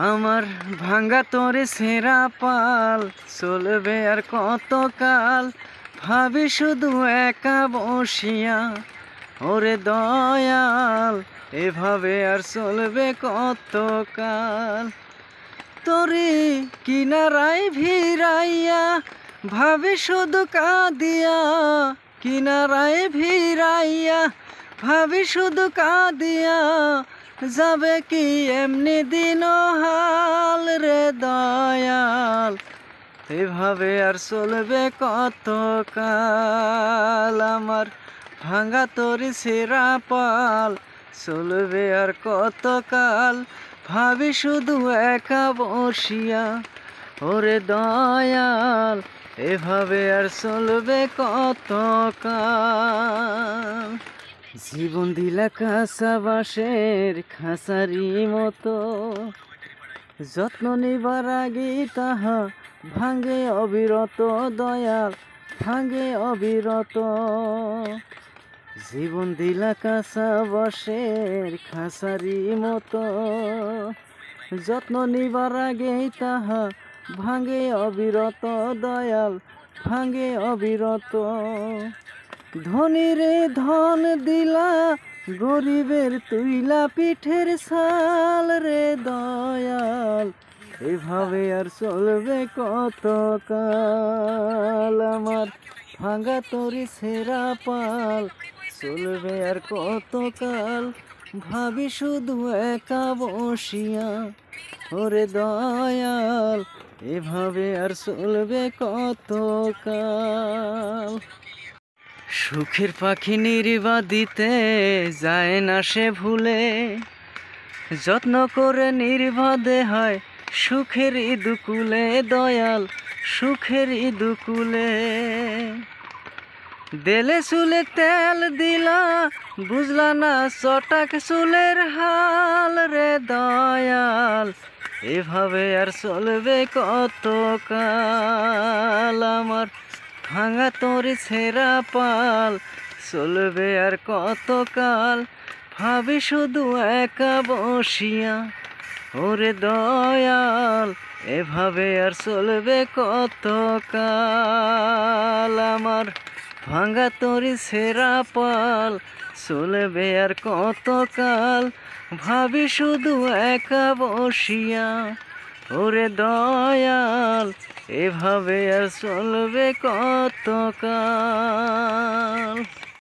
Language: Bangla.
আমার ভাঙ্গা তোরে সেরা পাল চলবে আর কতকাল, ভাবি শুধু একা বসিয়া ওরে দয়াল, এভাবে আর চলবে কতকাল। তোরে কিনারায় ভিড়াইয়া ভাবি শুধু কাঁদিয়া, কিনারায় ভিড়াইয়া ভাবি শুধু কাঁদিয়া, যাবে কি এমনি দিন হাল রে দয়াল, এভাবে আর চলবে কতকাল। আমার ভাঙ্গা তোরে সেরা পাল চলবে আর কতকাল, ভাবি শুধু একা বসিয়া ওরে দয়াল, এভাবে আর চলবে কতকাল। জীবন দিলা কাঁচা বাঁশের খাঁচারি মতো, যত্ন নিবার আগে তাহা ভাঙ্গে অবিরত দয়াল, ভাঙ্গে অবিরত। জীবন দিলা কাঁচা বাঁশের খাঁচারি মতো, যত্ন নিবার আগে তাহা ভাঙ্গে অবিরত দয়াল, ভাঙ্গে অবিরত। ধনীরে ধন দিলা, গরিবের তুইলা পিঠের ছাল রে দয়াল, এভাবে আর চলবে কতকাল। আমার ভাঙ্গা তোরে সেরা পাল চলবে আর কতকাল, ভাবি শুধু একা বসিয়া ওরে দয়াল, এভাবে আর চলবে কতকাল। সুখের পাখি নির্বাদিতে যায় না সে ভুলে, যত্ন করে নির্বাদে হয় সুখের ইদুকুলে দয়াল, সুখের ইদুকুলে। দেলে চুলে তেল দিলা, বুঝলা না চটাক চুলের হাল রে দয়াল, এভাবে আর চলবে কতকাল। আমার ভাঙ্গা তোরে ছেঁড়া পাল চলবে আর কতকাল, ভাবি শুধু একা বসিয়া ওরে দয়াল, এভাবে আর চলবে কতকাল। আমার ভাঙ্গা তোরে ছেঁড়া পাল চলবে আর কতকাল, ভাবি শুধু একা বসিয়া ওরে দয়াল, এভাবে আর চলবে কতকাল।